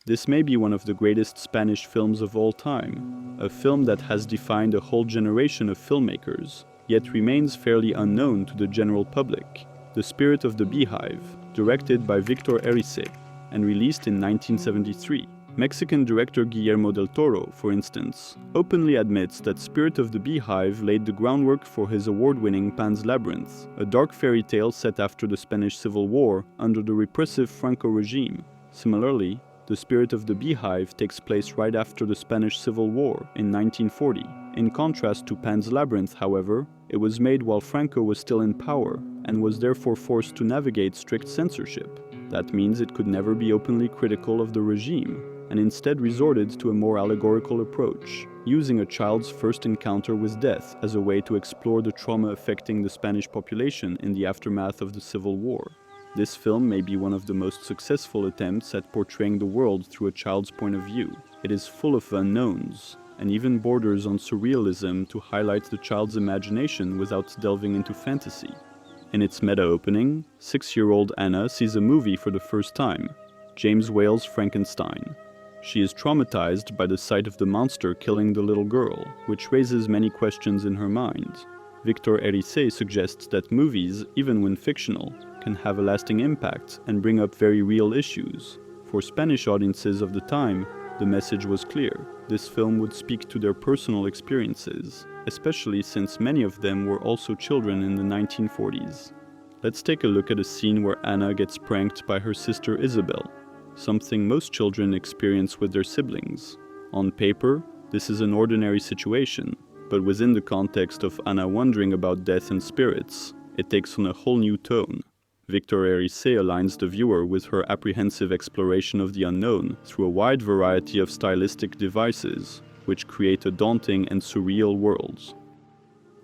This may be one of the greatest Spanish films of all time, a film that has defined a whole generation of filmmakers, yet remains fairly unknown to the general public. The Spirit of the Beehive, directed by Víctor Erice, and released in 1973. Mexican director Guillermo del Toro, for instance, openly admits that Spirit of the Beehive laid the groundwork for his award-winning Pan's Labyrinth, a dark fairy tale set after the Spanish Civil War under the repressive Franco regime. Similarly, The Spirit of the Beehive takes place right after the Spanish Civil War in 1940. In contrast to Pan's Labyrinth, however, it was made while Franco was still in power and was therefore forced to navigate strict censorship. That means it could never be openly critical of the regime, and instead resorted to a more allegorical approach, using a child's first encounter with death as a way to explore the trauma affecting the Spanish population in the aftermath of the Civil War. This film may be one of the most successful attempts at portraying the world through a child's point of view. It is full of unknowns, and even borders on surrealism to highlight the child's imagination without delving into fantasy. In its meta-opening, 6-year-old Anna sees a movie for the first time, James Whale's Frankenstein. She is traumatized by the sight of the monster killing the little girl, which raises many questions in her mind. Víctor Erice suggests that movies, even when fictional, can have a lasting impact and bring up very real issues. For Spanish audiences of the time, the message was clear. This film would speak to their personal experiences, especially since many of them were also children in the 1940s. Let's take a look at a scene where Anna gets pranked by her sister Isabel, something most children experience with their siblings. On paper, this is an ordinary situation, but within the context of Anna wondering about death and spirits, it takes on a whole new tone. Víctor Erice aligns the viewer with her apprehensive exploration of the unknown through a wide variety of stylistic devices, which create a daunting and surreal world.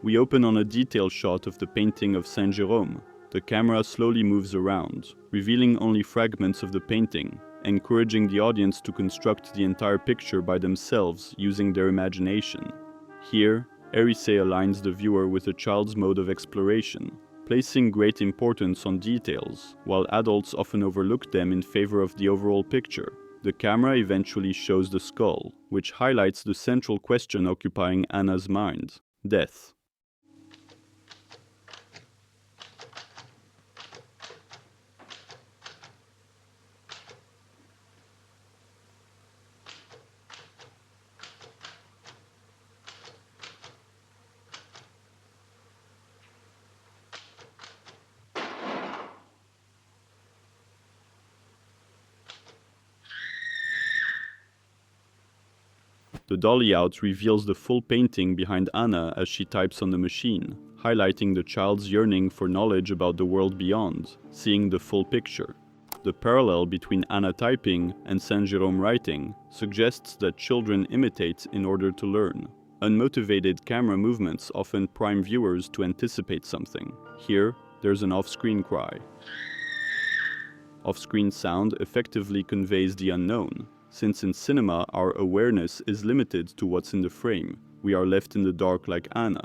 We open on a detail shot of the painting of Saint Jérôme. The camera slowly moves around, revealing only fragments of the painting, encouraging the audience to construct the entire picture by themselves using their imagination. Here, Erice aligns the viewer with a child's mode of exploration, placing great importance on details, while adults often overlook them in favor of the overall picture. The camera eventually shows the skull, which highlights the central question occupying Anna's mind: death. The dolly out reveals the full painting behind Anna as she types on the machine, highlighting the child's yearning for knowledge about the world beyond, seeing the full picture. The parallel between Anna typing and Saint Jérôme writing suggests that children imitate in order to learn. Unmotivated camera movements often prime viewers to anticipate something. Here, there's an off-screen cry. Off-screen sound effectively conveys the unknown. Since in cinema our awareness is limited to what's in the frame, we are left in the dark like Anna.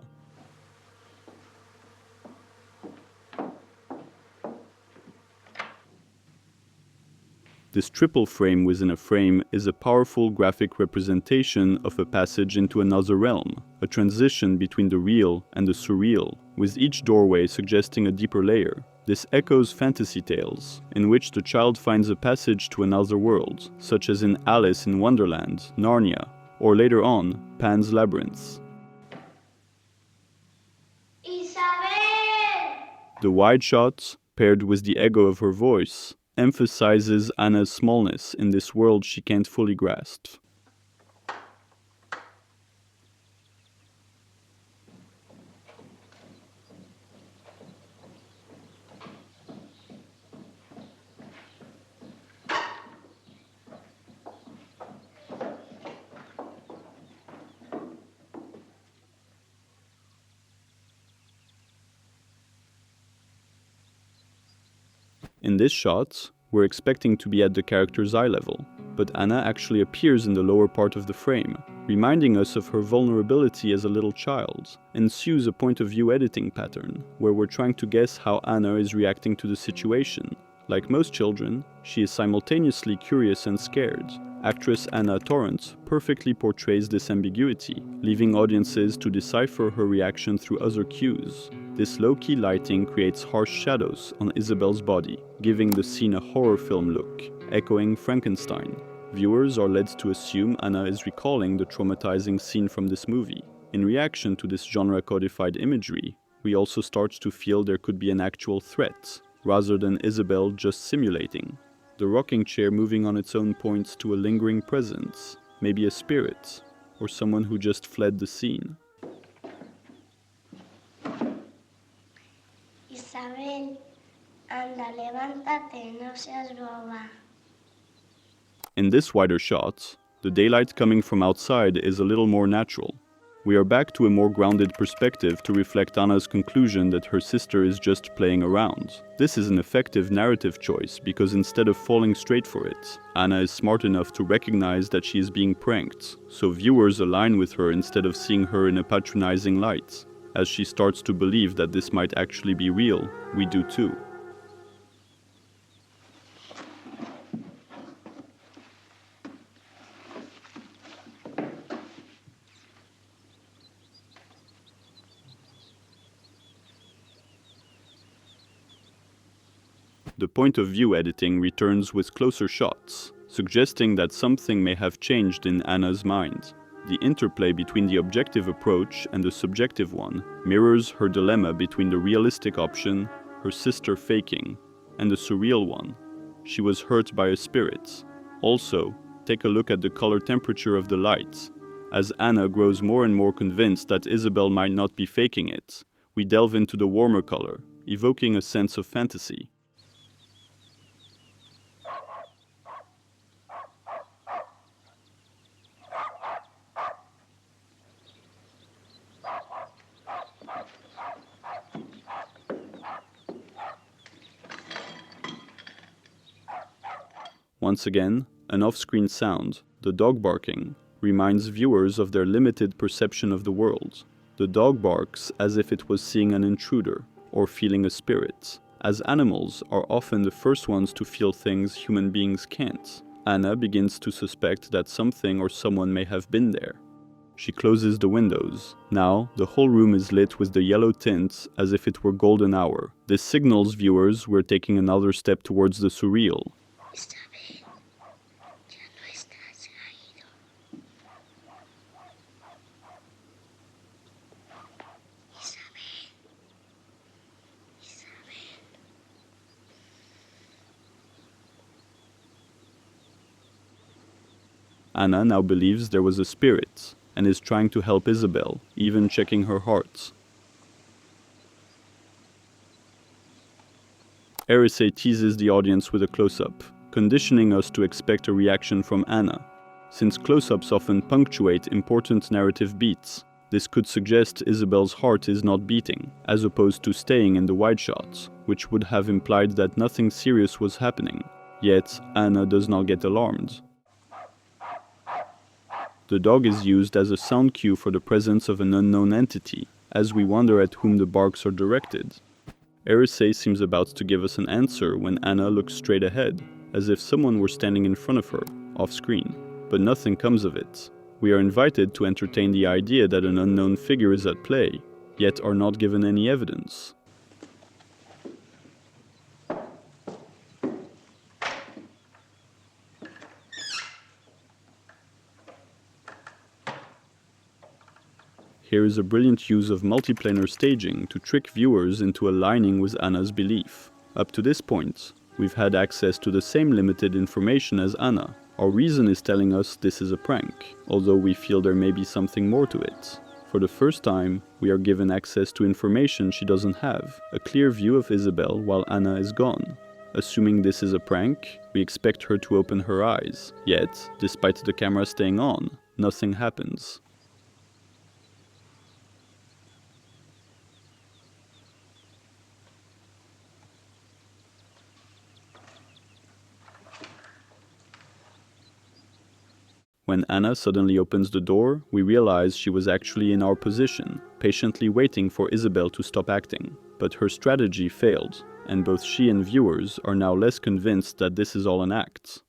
This triple frame within a frame is a powerful graphic representation of a passage into another realm, a transition between the real and the surreal, with each doorway suggesting a deeper layer. This echoes fantasy tales, in which the child finds a passage to another world, such as in Alice in Wonderland, Narnia, or later on, Pan's Labyrinth. Isabel! The wide shot, paired with the echo of her voice, emphasizes Anna's smallness in this world she can't fully grasp. In this shot, we're expecting to be at the character's eye level, but Anna actually appears in the lower part of the frame, reminding us of her vulnerability as a little child. Ensues a point-of-view editing pattern, where we're trying to guess how Anna is reacting to the situation. Like most children, she is simultaneously curious and scared, Actress Anna Torrent perfectly portrays this ambiguity, leaving audiences to decipher her reaction through other cues. This low-key lighting creates harsh shadows on Isabel's body, giving the scene a horror film look, echoing Frankenstein. Viewers are led to assume Anna is recalling the traumatizing scene from this movie. In reaction to this genre-codified imagery, we also start to feel there could be an actual threat, rather than Isabel just simulating. The rocking chair moving on its own points to a lingering presence, maybe a spirit, or someone who just fled the scene. Isabel, anda, levántate, no seas boba. In this wider shot, the daylight coming from outside is a little more natural. We are back to a more grounded perspective to reflect Anna's conclusion that her sister is just playing around. This is an effective narrative choice because instead of falling straight for it, Anna is smart enough to recognize that she is being pranked, so viewers align with her instead of seeing her in a patronizing light. As she starts to believe that this might actually be real, we do too. The point of view editing returns with closer shots, suggesting that something may have changed in Anna's mind. The interplay between the objective approach and the subjective one mirrors her dilemma between the realistic option, her sister faking, and the surreal one. She was hurt by a spirit. Also, take a look at the color temperature of the light. As Anna grows more and more convinced that Isabel might not be faking it, we delve into the warmer color, evoking a sense of fantasy. Once again, an off-screen sound, the dog barking, reminds viewers of their limited perception of the world. The dog barks as if it was seeing an intruder or feeling a spirit, as animals are often the first ones to feel things human beings can't. Anna begins to suspect that something or someone may have been there. She closes the windows. Now, the whole room is lit with the yellow tints as if it were golden hour. This signals viewers we're taking another step towards the surreal. Anna now believes there was a spirit, and is trying to help Isabel, even checking her heart. Erice teases the audience with a close-up, conditioning us to expect a reaction from Anna. Since close-ups often punctuate important narrative beats, this could suggest Isabel's heart is not beating, as opposed to staying in the wide shots, which would have implied that nothing serious was happening. Yet, Anna does not get alarmed. The dog is used as a sound cue for the presence of an unknown entity, as we wonder at whom the barks are directed. Erice seems about to give us an answer when Anna looks straight ahead, as if someone were standing in front of her, off-screen. But nothing comes of it. We are invited to entertain the idea that an unknown figure is at play, yet are not given any evidence. Here is a brilliant use of multiplanar staging to trick viewers into aligning with Anna's belief. Up to this point, we've had access to the same limited information as Anna. Our reason is telling us this is a prank, although we feel there may be something more to it. For the first time, we are given access to information she doesn't have, a clear view of Isabel while Anna is gone. Assuming this is a prank, we expect her to open her eyes. Yet, despite the camera staying on, nothing happens. When Anna suddenly opens the door, we realize she was actually in our position, patiently waiting for Isabel to stop acting. But her strategy failed, and both she and viewers are now less convinced that this is all an act.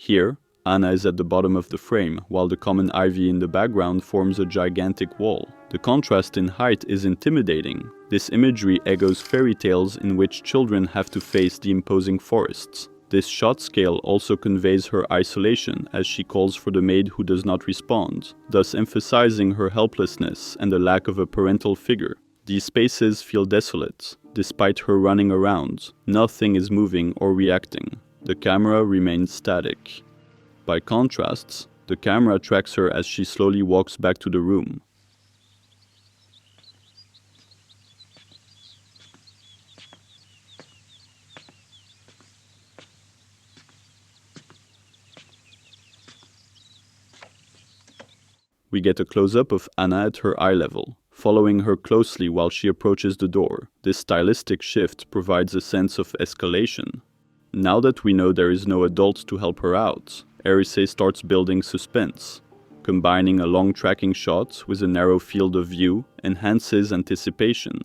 Here, Anna is at the bottom of the frame, while the common ivy in the background forms a gigantic wall. The contrast in height is intimidating. This imagery echoes fairy tales in which children have to face the imposing forests. This shot scale also conveys her isolation as she calls for the maid who does not respond, thus emphasizing her helplessness and the lack of a parental figure. These spaces feel desolate. Despite her running around, nothing is moving or reacting. The camera remains static. By contrast, the camera tracks her as she slowly walks back to the room. We get a close-up of Anna at her eye level, following her closely while she approaches the door. This stylistic shift provides a sense of escalation. Now that we know there is no adult to help her out, Erice starts building suspense. Combining a long tracking shot with a narrow field of view enhances anticipation.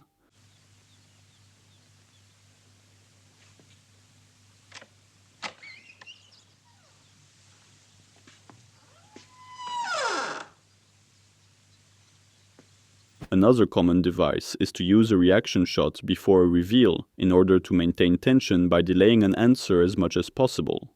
Another common device is to use a reaction shot before a reveal in order to maintain tension by delaying an answer as much as possible.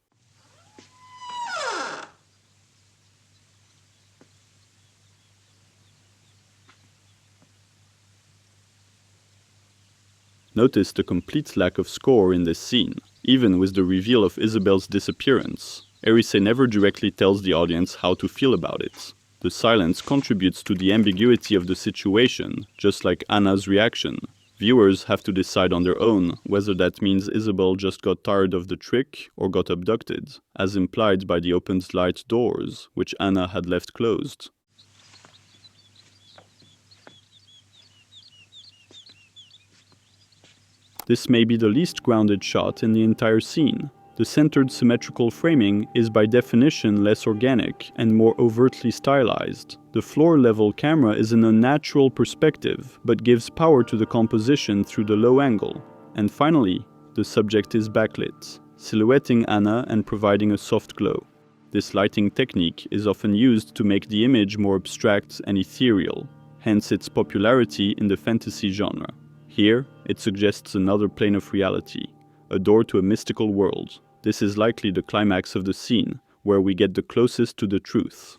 Notice the complete lack of score in this scene. Even with the reveal of Isabel's disappearance, Erice never directly tells the audience how to feel about it. The silence contributes to the ambiguity of the situation, just like Anna's reaction. Viewers have to decide on their own whether that means Isabel just got tired of the trick or got abducted, as implied by the opened light doors, which Anna had left closed. This may be the least grounded shot in the entire scene. The centered symmetrical framing is by definition less organic and more overtly stylized. The floor-level camera is an unnatural perspective, but gives power to the composition through the low angle. And finally, the subject is backlit, silhouetting Anna and providing a soft glow. This lighting technique is often used to make the image more abstract and ethereal, hence its popularity in the fantasy genre. Here, it suggests another plane of reality, a door to a mystical world. This is likely the climax of the scene, where we get the closest to the truth.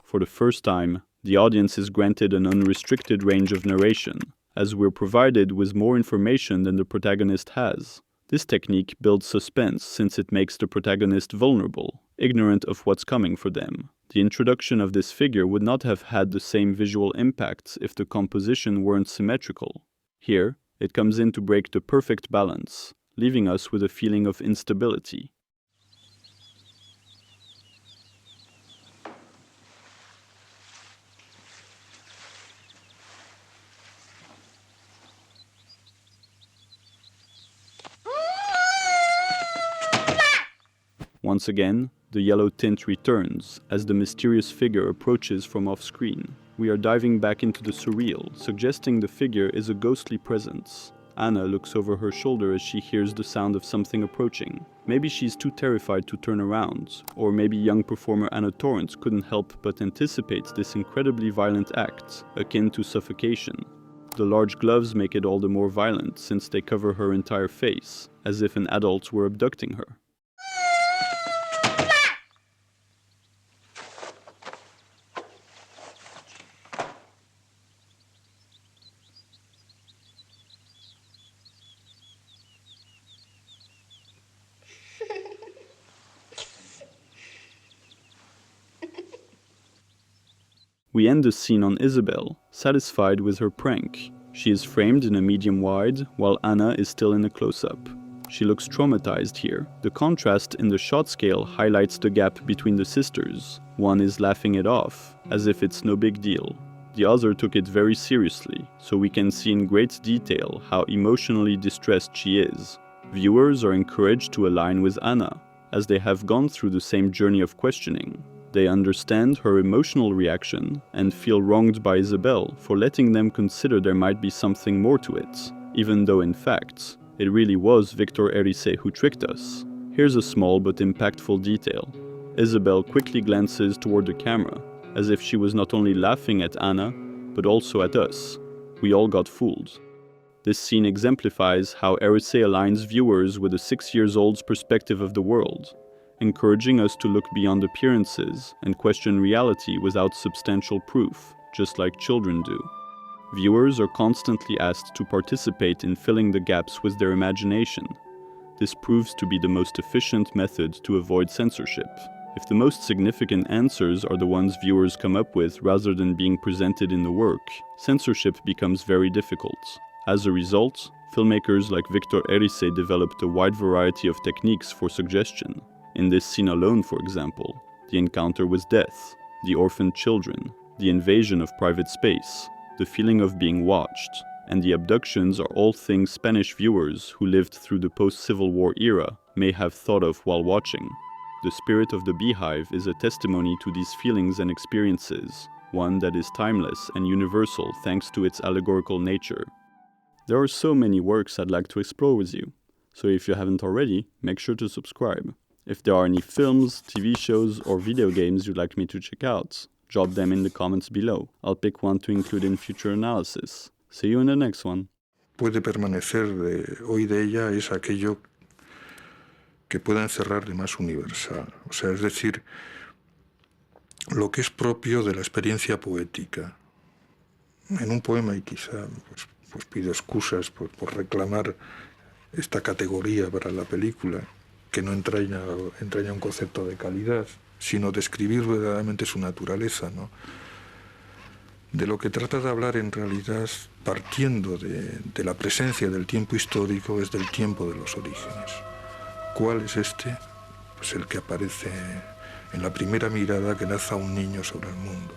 For the first time, the audience is granted an unrestricted range of narration, as we're provided with more information than the protagonist has. This technique builds suspense since it makes the protagonist vulnerable, ignorant of what's coming for them. The introduction of this figure would not have had the same visual impact if the composition weren't symmetrical. Here, it comes in to break the perfect balance, leaving us with a feeling of instability. Once again, the yellow tint returns as the mysterious figure approaches from off-screen. We are diving back into the surreal, suggesting the figure is a ghostly presence. Anna looks over her shoulder as she hears the sound of something approaching. Maybe she's too terrified to turn around, or maybe young performer Anna Torrance couldn't help but anticipate this incredibly violent act, akin to suffocation. The large gloves make it all the more violent since they cover her entire face, as if an adult were abducting her. We end the scene on Isabel, satisfied with her prank. She is framed in a medium wide, while Anna is still in a close-up. She looks traumatized here. The contrast in the shot scale highlights the gap between the sisters. One is laughing it off, as if it's no big deal. The other took it very seriously, so we can see in great detail how emotionally distressed she is. Viewers are encouraged to align with Anna, as they have gone through the same journey of questioning. They understand her emotional reaction and feel wronged by Isabel for letting them consider there might be something more to it, even though in fact, It really was Víctor Erice who tricked us. Here's a small but impactful detail. Isabel quickly glances toward the camera, as if she was not only laughing at Anna, but also at us. We all got fooled. This scene exemplifies how Erice aligns viewers with a 6-year-old's perspective of the world, encouraging us to look beyond appearances and question reality without substantial proof, just like children do. Viewers are constantly asked to participate in filling the gaps with their imagination. This proves to be the most efficient method to avoid censorship. If the most significant answers are the ones viewers come up with rather than being presented in the work, censorship becomes very difficult. As a result, filmmakers like Víctor Erice developed a wide variety of techniques for suggestion. In this scene alone, for example, the encounter with death, the orphaned children, the invasion of private space, the feeling of being watched, and the abductions are all things Spanish viewers who lived through the post-Civil War era may have thought of while watching. The spirit of the Beehive is a testimony to these feelings and experiences, one that is timeless and universal thanks to its allegorical nature. There are so many works I'd like to explore with you, so if you haven't already, make sure to subscribe. If there are any films, TV shows, or video games you'd like me to check out, drop them in the comments below. I'll pick one to include in future analysis. See you in the next one. Puede permanecer hoy de ella es aquello que pueda encerrar de más universal. O sea, es decir, lo que es propio de la experiencia poética. En un poema, y quizá pues pido excusas por reclamar esta categoría para la película, que no entraña un concepto de calidad, sino describir verdaderamente su naturaleza, ¿no? De lo que trata de hablar en realidad, partiendo de la presencia del tiempo histórico, es del tiempo de los orígenes. ¿Cuál es este? Pues el que aparece en la primera mirada que lanza un niño sobre el mundo.